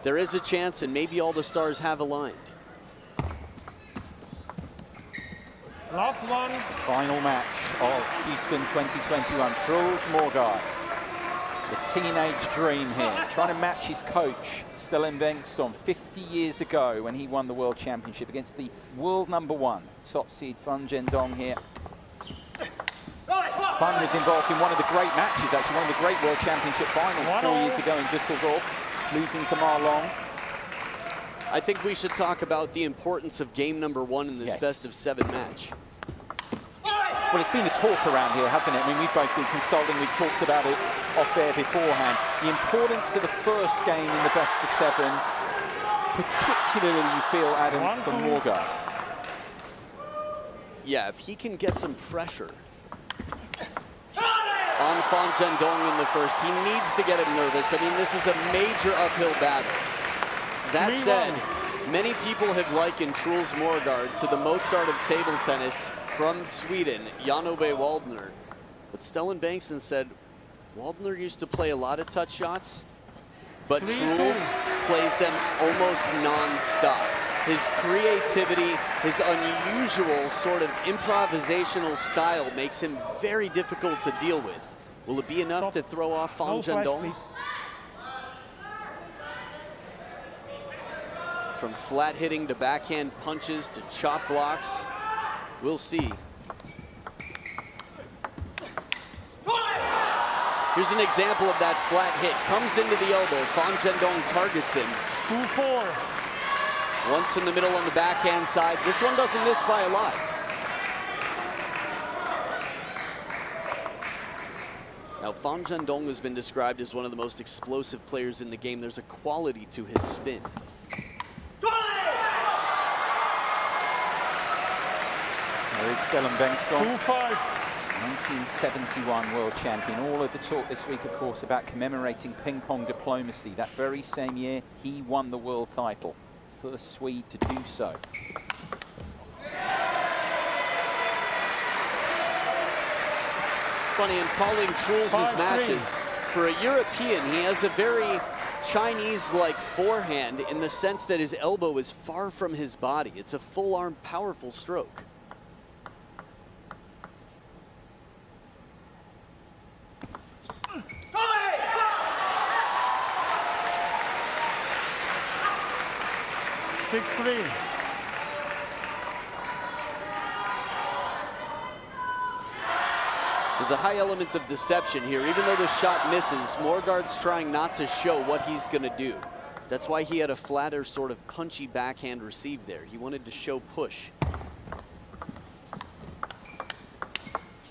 there is a chance, and maybe all the stars have aligned. Last one. Final match of Houston 2021. Truls Moregard, the teenage dream here, trying to match his coach, Stellan Bengtsson, 50 years ago when he won the World Championship against the world #1 top seed Fan Zhendong here. Fan was involved in one of the great matches, actually, one of the great World Championship finals 4 years ago in Düsseldorf, losing to Ma Long. I think we should talk about the importance of game #1 in this best-of-7 match. Well, it's been a talk around here, hasn't it? I mean, we've both been consulting, we've talked about it off there beforehand. The importance of the first game in the best-of-7, particularly, you feel, Adam, for Moregard. Yeah, if he can get some pressure on Fan Zhendong in the first, he needs to get him nervous. I mean, this is a major uphill battle. That said, many people have likened Truls Moregard to the Mozart of table tennis from Sweden, Jan-Ove Waldner. But Stellan Bengtsson said Waldner used to play a lot of touch shots, but Truls plays them almost non-stop. His creativity, his unusual sort of improvisational style makes him very difficult to deal with. Will it be enough to throw off Fan Zhendong? From flat hitting to backhand punches to chop blocks, we'll see. Here's an example of that flat hit. Comes into the elbow, Fan Zhendong targets him. 2-4. Once in the middle on the backhand side. This one doesn't miss by a lot. Now, Fan Zhendong has been described as one of the most explosive players in the game. There's a quality to his spin. There is Stellan Bengtsson, 2-5. 1971 world champion. All of the talk this week, of course, about commemorating ping pong diplomacy. That very same year, he won the world title. First Swede to do so. Funny, in calling Truls' matches, for a European, he has a very Chinese-like forehand in the sense that his elbow is far from his body. It's a full-arm, powerful stroke. There's a high element of deception here. Even though the shot misses, Moregard's trying not to show what he's going to do. That's why he had a flatter, sort of punchy backhand receive there. He wanted to show push.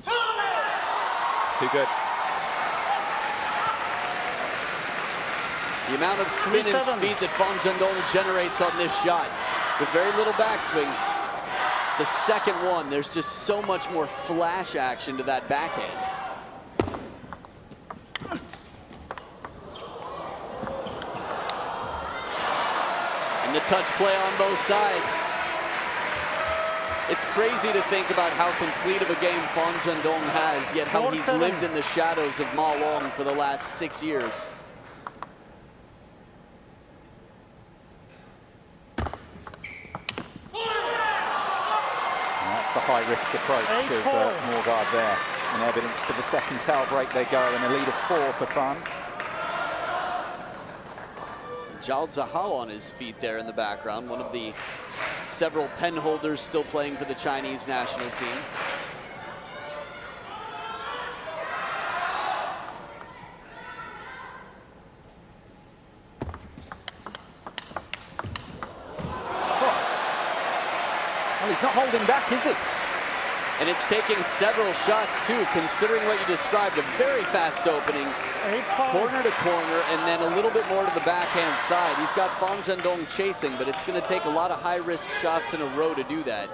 Too good. The amount of spin and speed that Fan Zhendong generates on this shot, with very little backswing. The second one, there's just so much more flash action to that backhand. And the touch play on both sides. It's crazy to think about how complete of a game Fan Zhendong has, yet how he's lived in the shadows of Ma Long for the last 6 years. The high-risk approach of Moregard there. And evidence to the second towel break they go, and a lead of 4 for Fan. Zhao Zihao on his feet there in the background, one of the several pen holders still playing for the Chinese national team. Well, he's not holding back, is he? And it's taking several shots, too, considering what you described. A very fast opening, corner to corner, and then a little bit more to the backhand side. He's got Fan Zhendong chasing, but it's going to take a lot of high-risk shots in a row to do that.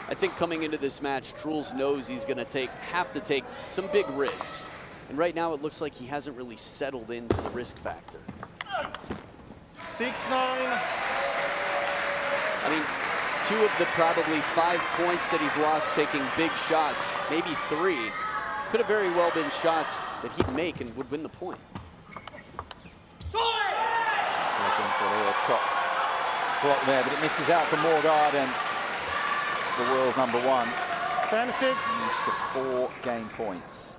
I think coming into this match, Truls knows he's going to have to take some big risks. And right now it looks like he hasn't really settled into the risk factor. 6-9. I mean, 2 of the probably 5 points that he's lost taking big shots, maybe 3, could have very well been shots that he'd make and would win the point. Top block there, but it misses out for Moregard, and the world #1 10-6. moves to 4 game points.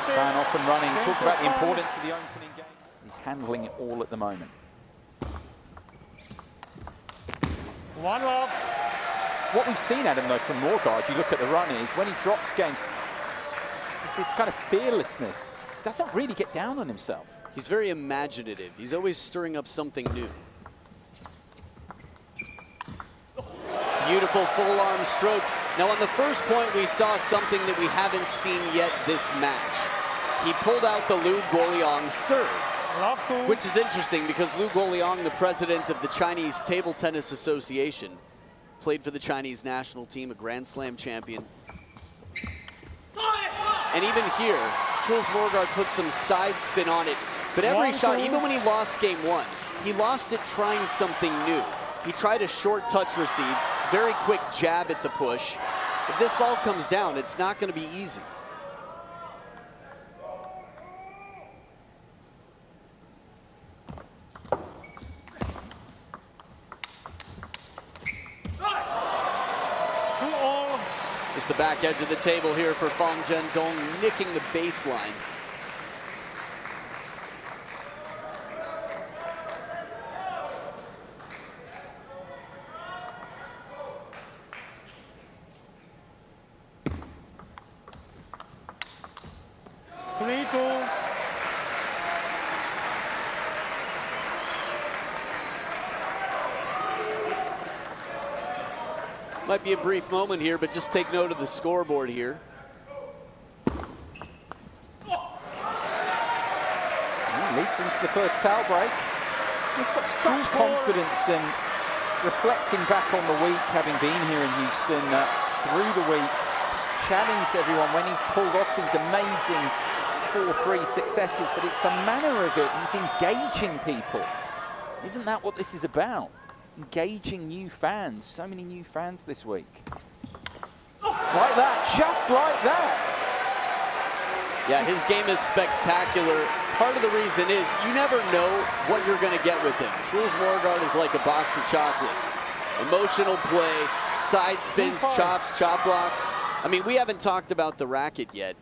Fan off and running. Talked about the importance of the opening game. He's handling it all at the moment. 1-love. What we've seen, Adam, though, from Moregard, you look at the run, is when he drops games, it's this kind of fearlessness. Doesn't really get down on himself. He's very imaginative. He's always stirring up something new. Beautiful full arm stroke. Now on the first point, we saw something that we haven't seen yet this match. He pulled out the Lu Guoliang serve, which is interesting because Lu Guoliang, the president of the Chinese Table Tennis Association, played for the Chinese national team, a Grand Slam champion. And even here, Truls Moregard put some side spin on it. But every shot, even when he lost game 1, he lost it trying something new. He tried a short touch receive, very quick jab at the push. If this ball comes down, it's not going to be easy. Just the back edge of the table here for Fan Zhendong, nicking the baseline. Might be a brief moment here, but just take note of the scoreboard here. He leads into the first towel break. He's got such confidence, and reflecting back on the week, having been here in Houston through the week, just chatting to everyone when he's pulled off these amazing 4-3 successes, but it's the manner of it. He's engaging people. Isn't that what this is about? Engaging new fans. So many new fans this week. Like that, just like that. Yeah, his game is spectacular. Part of the reason is you never know what you're going to get with him. Truls Moregard is like a box of chocolates. Emotional play, side spins, chops, chop blocks. I mean, we haven't talked about the racket yet.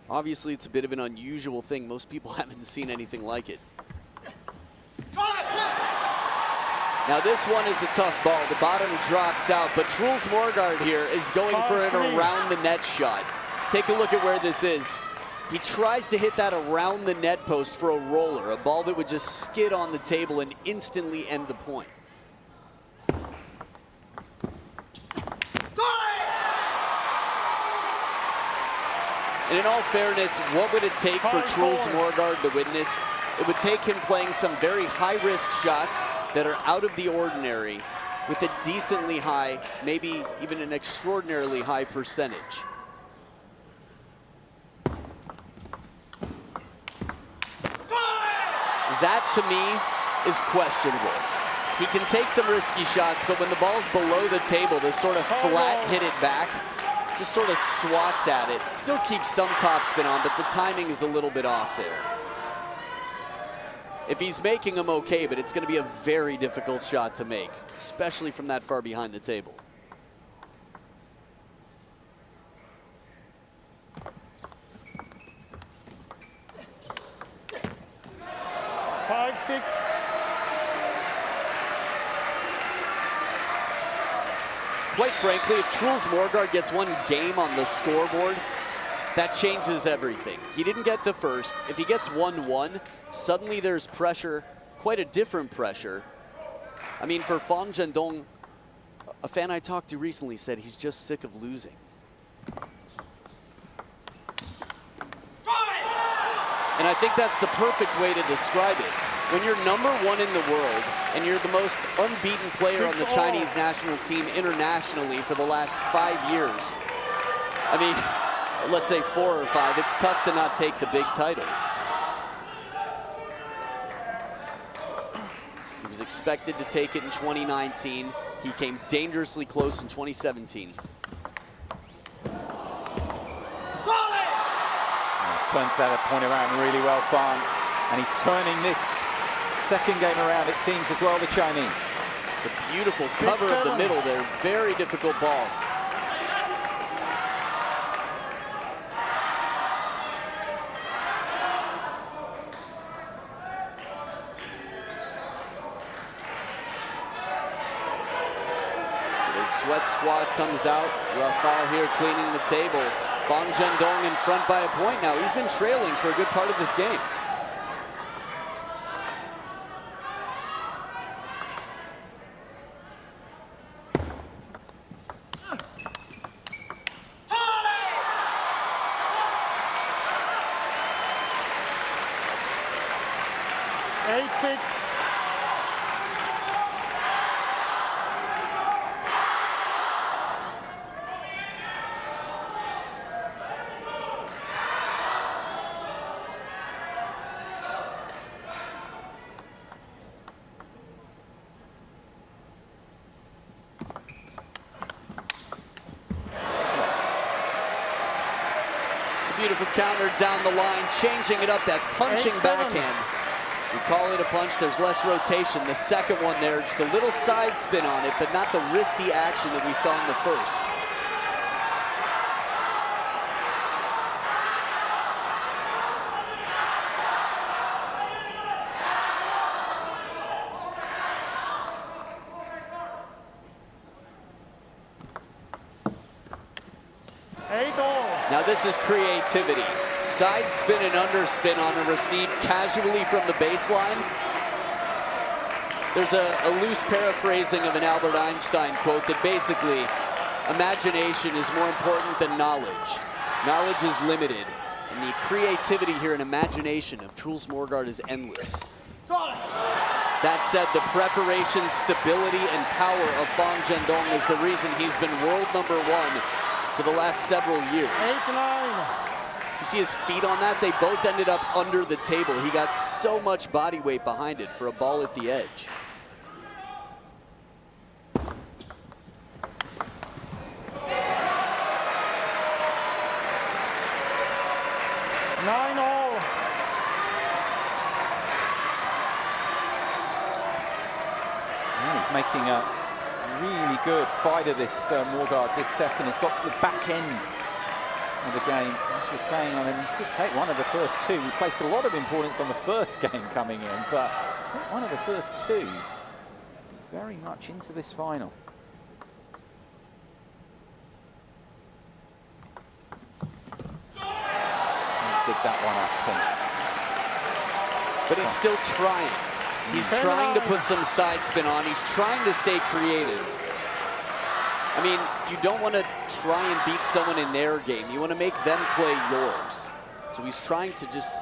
Obviously, it's a bit of an unusual thing. Most people haven't seen anything like it. Now this one is a tough ball. The bottom drops out, but Truls Moregard here is going for an around the net shot. Take a look at where this is. He tries to hit that around the net post for a roller, a ball that would just skid on the table and instantly end the point. And in all fairness, what would it take for Truls Moregard to win this? It would take him playing some very high-risk shots that are out of the ordinary with a decently high, maybe even an extraordinarily high percentage. That, to me, is questionable. He can take some risky shots, but when the ball's below the table, to sort of flat hit it back, just sort of swats at it. Still keeps some topspin on, but the timing is a little bit off there. If he's making them okay, but it's going to be a very difficult shot to make, especially from that far behind the table. Quite frankly, if Truls Moregard gets one game on the scoreboard, that changes everything. He didn't get the first. If he gets 1-1, suddenly there's pressure, quite a different pressure. I mean, for Fan Zhendong, a fan I talked to recently said he's just sick of losing. And I think that's the perfect way to describe it. when you're #1 in the world and you're the most unbeaten player on the Chinese national team internationally for the last 5 years, I mean, let's say 4 or 5, it's tough to not take the big titles. He was expected to take it in 2019. He came dangerously close in 2017. Turns that point around really well, Fan. And he's turning this second game around, it seems, as well, the Chinese. It's a beautiful cover of the middle there. Very difficult ball. So the sweat squad comes out. Rafael here cleaning the table. Fan Zhendong in front by a point now. He's been trailing for a good part of this game. Beautiful counter down the line, changing it up, that punching backhand. We call it a punch, there's less rotation. The second one there, just a little side spin on it, but not the wristy action that we saw in the first. Now this is creativity. Side spin and underspin on a receive casually from the baseline. There's a loose paraphrasing of an Albert Einstein quote that basically, imagination is more important than knowledge. Knowledge is limited, and the creativity here and imagination of Truls Moregard is endless. That said, the preparation, stability, and power of Fan Zhendong is the reason he's been world #1 for the last several years. 8-9. You see his feet on that? They both ended up under the table. He got so much body weight behind it for a ball at the edge. He's making a really good fight of this Moregard this second. He's got to the back end of the game. As you're saying, I mean, he could take one of the first two. We placed a lot of importance on the first game coming in, but take one of the first two very much into this final. Dig that one up. But he's still trying. He's trying to put some side spin on. He's trying to stay creative. I mean, you don't want to try and beat someone in their game. You want to make them play yours. So he's trying to just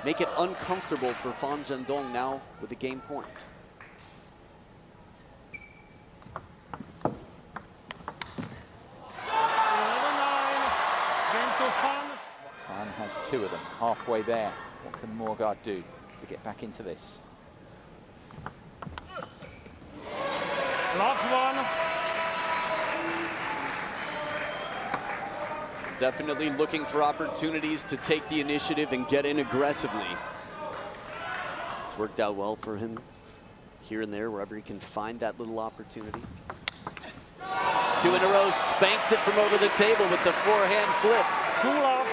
make it uncomfortable for Fan Zhendong now with a game point. Fan has two of them, halfway there. What can Moregard do to get back into this? Last one. Definitely looking for opportunities to take the initiative and get in aggressively. It's worked out well for him here and there, wherever he can find that little opportunity. 2 in a row, spanks it from over the table with the forehand flip. 2 love.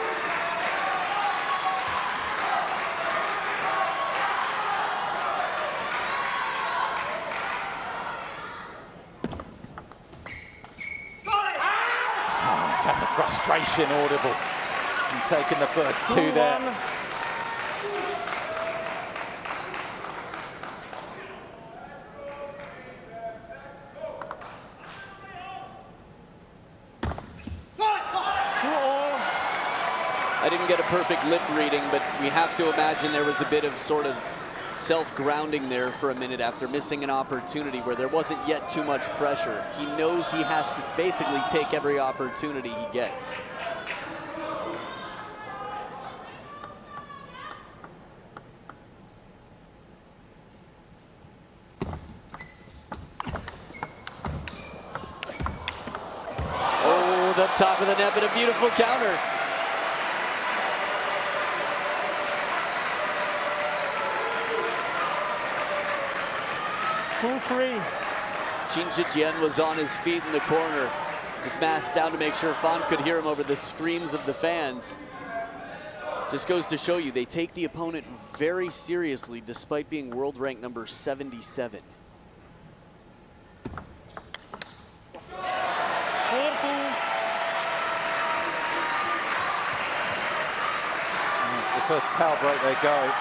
Frustration audible. And taking the first 2 there. I didn't get a perfect lip reading, but we have to imagine there was a bit of sort of self-grounding there for a minute after missing an opportunity where there wasn't yet too much pressure. He knows he has to basically take every opportunity he gets. Oh, the top of the net, but a beautiful counter. Qin Zhijian was on his feet in the corner. His mask down to make sure Fan could hear him over the screams of the fans. Just goes to show you, they take the opponent very seriously despite being world rank number 77. It's the first towel break they go.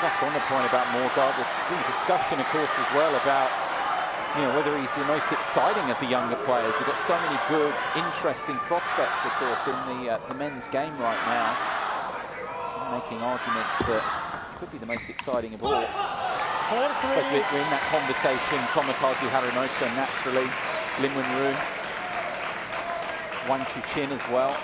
Back on the point about Moregard, there's been discussion, of course, as well about whether he's the most exciting of the younger players. We've got so many good, interesting prospects, of course, in the men's game right now. So making arguments that could be the most exciting of all. Because we're in that conversation, Tomokazu Harimoto naturally, Lin Wenru, Wang Chuqin as well.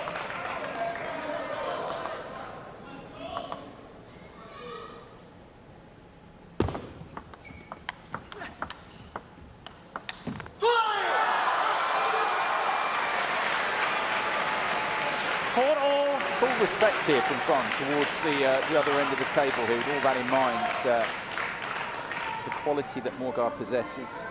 Full respect here from Fan towards the other end of the table here, with all that in mind, the quality that Moregard possesses.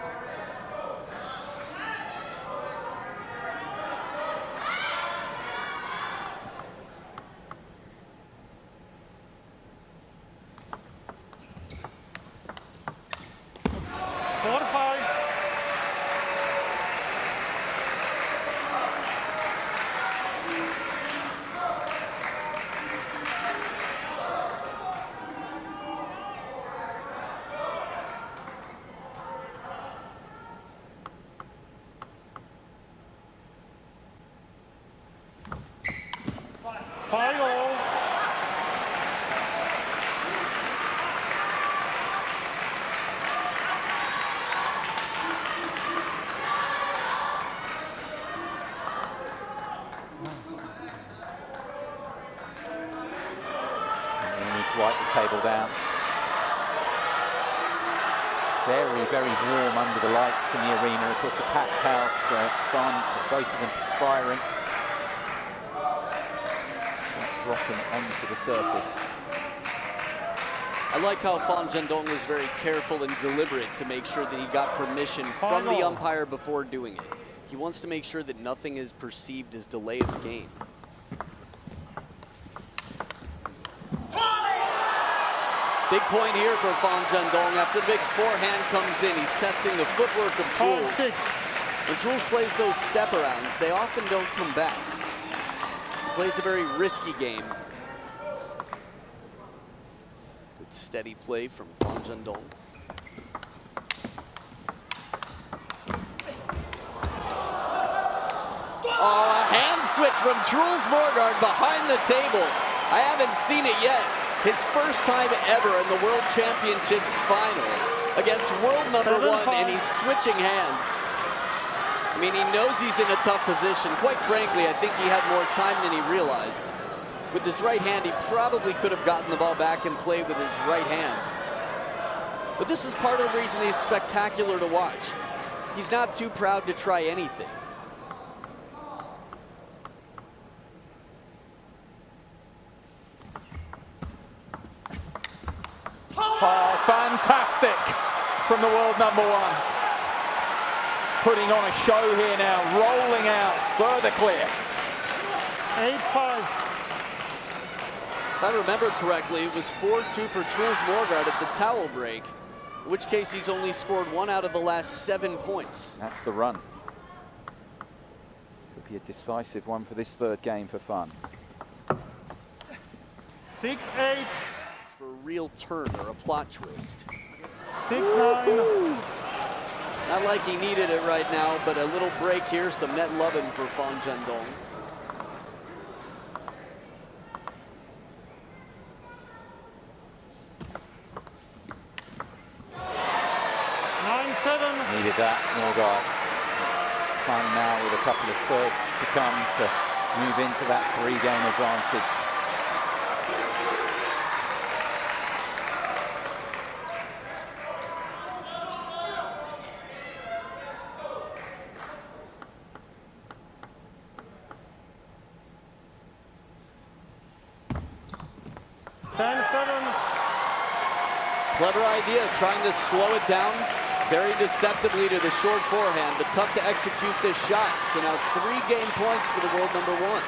Wipe the table down. Very, very warm under the lights in the arena. Of course, a packed house, Fan, both of them perspiring. Sweat dropping onto the surface. I like how Fan Zhendong was very careful and deliberate to make sure that he got permission from the umpire before doing it. He wants to make sure that nothing is perceived as delay of the game. Big point here for Fan Zhendong. After the big forehand comes in, he's testing the footwork of Truls. When Truls plays those step-arounds, they often don't come back. He plays a very risky game. Good steady play from Fan Zhendong. Oh, a hand switch from Truls Moregard behind the table. I haven't seen it yet. His first time ever in the World Championships final against world number 1, and he's switching hands. I mean, he knows he's in a tough position. Quite frankly, I think he had more time than he realized. With his right hand, he probably could have gotten the ball back and played with his right hand. But this is part of the reason he's spectacular to watch. He's not too proud to try anything. Oh, fantastic from the world number 1. Putting on a show here now, rolling out, further clear. 8-5. If I remember correctly, it was 4-2 for Truls Moregard at the towel break, in which case he's only scored 1 out of the last 7 points. That's the run. Could be a decisive one for this third game for Fan. 6-8. For a real turn or a plot twist. 6-9. Not like he needed it right now, but a little break here, some net loving for Fan Zhendong. Needed that, Moregard. Fun now with a couple of serves to come to move into that 3-game advantage. Clever idea, trying to slow it down very deceptively to the short forehand, but tough to execute this shot. So now 3 game points for the world number 1.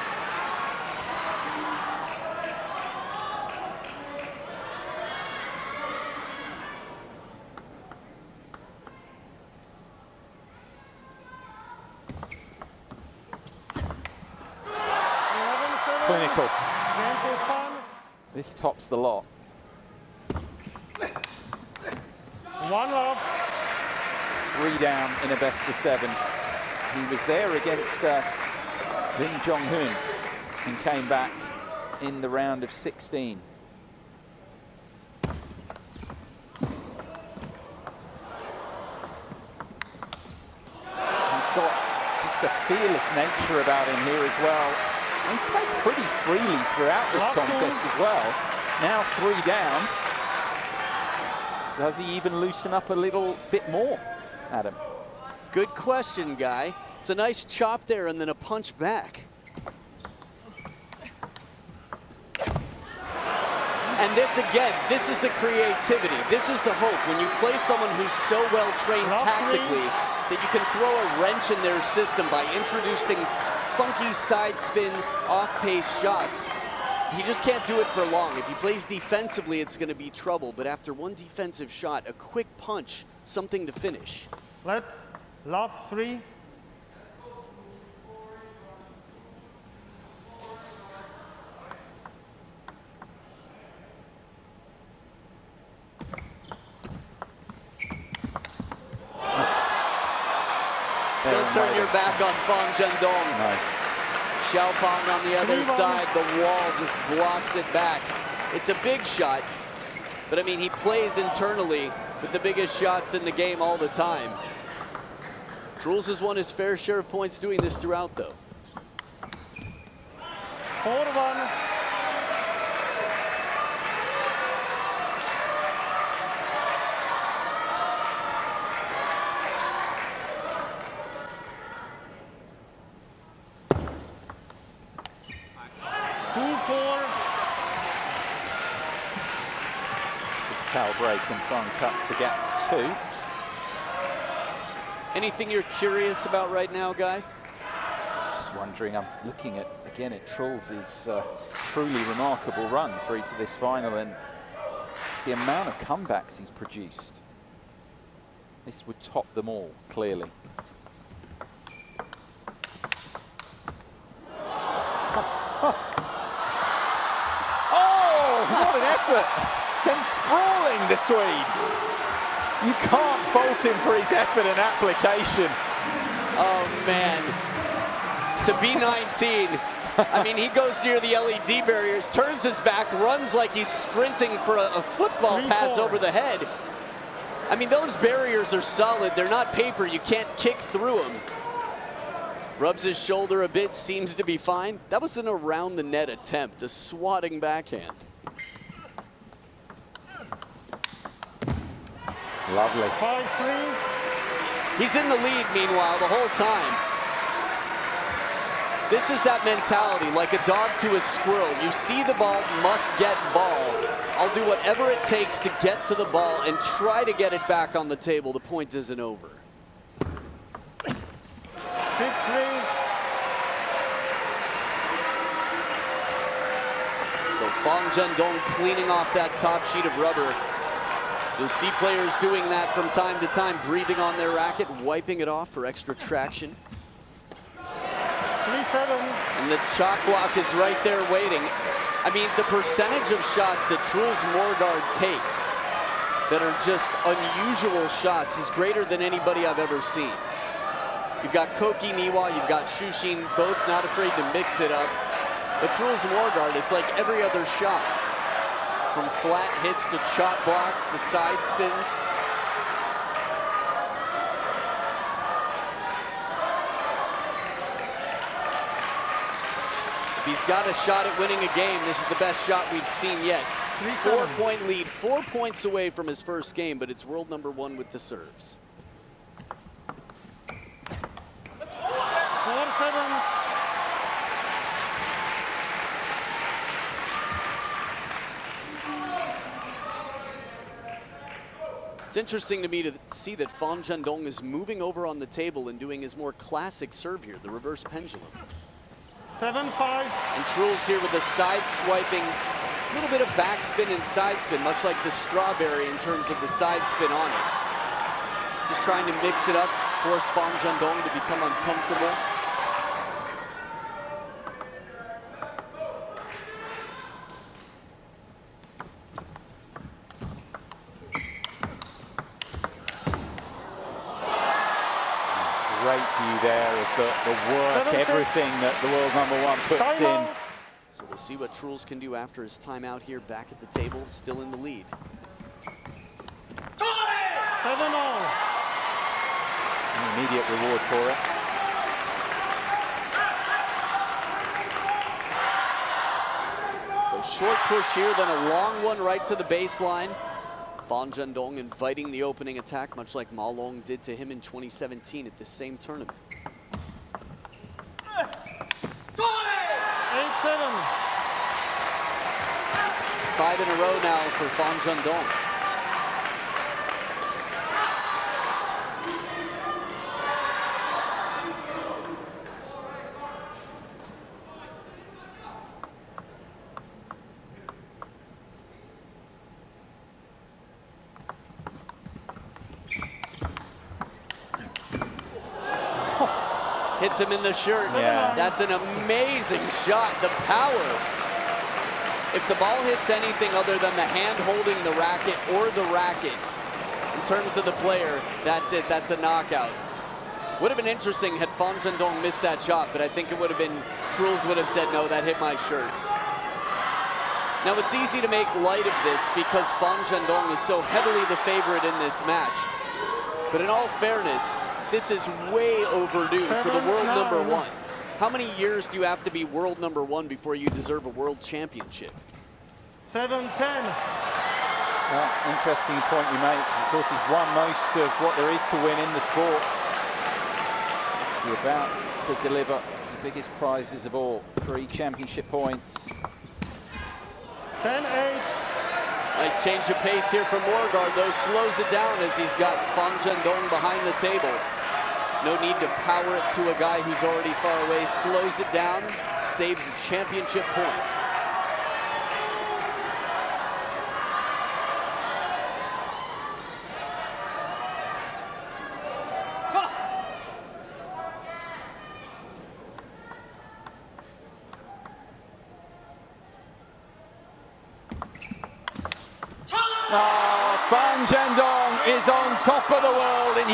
Clinical. This tops the lot. 1-love. 3 down in a best of 7. He was there against Lim Jong-hoon and came back in the round of 16. He's got just a fearless nature about him here as well. And he's played pretty freely throughout this contest as well. Now 3 down. Does he even loosen up a little bit more, Adam? Good question, Guy. It's a nice chop there and then a punch back. And this, again, this is the creativity. This is the hope. When you play someone who's so well trained tactically that you can throw a wrench in their system by introducing funky side spin, off-pace shots. He just can't do it for long. If he plays defensively, it's going to be trouble. But after one defensive shot, a quick punch, something to finish. Love 3. Don't turn your back on Fan Zhendong. No. Xiaopeng on the other side, the wall just blocks it back. It's a big shot, but I mean, he plays internally with the biggest shots in the game all the time. Truls has won his fair share of points doing this throughout, though. 4-1. Towel break and Fung cuts the gap to 2. Anything you're curious about right now, Guy? Just wondering, I'm looking at, again, at Truls' truly remarkable run through to this final, and the amount of comebacks he's produced. This would top them all, clearly. Oh, what an effort! Sends sprawling the Swede. You can't fault him for his effort and application. Oh, man. To be 19, I mean, he goes near the LED barriers, turns his back, runs like he's sprinting for a football pass over the head. I mean, those barriers are solid. They're not paper. You can't kick through them. Rubs his shoulder a bit, seems to be fine. That was an around-the-net attempt, a swatting backhand. Lovely. 5-3. He's in the lead, meanwhile, the whole time. This is that mentality, like a dog to a squirrel. You see the ball, must get ball. I'll do whatever it takes to get to the ball and try to get it back on the table. The point isn't over. 6-3. So Fan Zhendong cleaning off that top sheet of rubber. You'll see players doing that from time to time, breathing on their racket, wiping it off for extra traction. 3-7. And the chop block is right there waiting. I mean, the percentage of shots that Truls Moregard takes that are just unusual shots is greater than anybody I've ever seen. You've got Koki Niwa, you've got Shushin, both not afraid to mix it up. But Truls Moregard, it's like every other shot. From flat hits to chop blocks to side spins. If he's got a shot at winning a game, this is the best shot we've seen yet. 4-point lead, 4 points away from his first game, but it's world number 1 with the serves. 4-7. It's interesting to me to see that Fan Zhendong is moving over on the table and doing his more classic serve here, the reverse pendulum. 7-5. And Truls here with a side swiping, a little bit of backspin and side spin, much like the strawberry in terms of the side spin on it. Just trying to mix it up, force Fan Zhendong to become uncomfortable. Great view there of the work, 7-6. everything that the world number 1 puts in. So we'll see what Truls can do after his timeout here, back at the table, still in the lead. 7-0. An immediate reward for it. So short push here, then a long one right to the baseline. Fan Zhendong inviting the opening attack, much like Ma Long did to him in 2017 at this same tournament. 8-7. 5 in a row now for Fan Zhendong. Hits him in the shirt. Yeah. That's an amazing shot. The power. If the ball hits anything other than the hand holding the racket or the racket, in terms of the player, that's it. That's a knockout. Would have been interesting had Fan Zhendong missed that shot, but I think it would have been, Truls would have said, no, that hit my shirt. Now, it's easy to make light of this because Fan Zhendong is so heavily the favorite in this match. But in all fairness, this is way overdue for the world number 1. How many years do you have to be world number 1 before you deserve a world championship? 7-10. Well, interesting point you make. Of course, he's won most of what there is to win in the sport. He's about to deliver the biggest prizes of all, 3 championship points. 10-8. Nice change of pace here from Moregard, though slows it down as he's got Fan Zhendong behind the table. No need to power it to a guy who's already far away. Slows it down, saves a championship point. Fan Zhendong is on top of the world in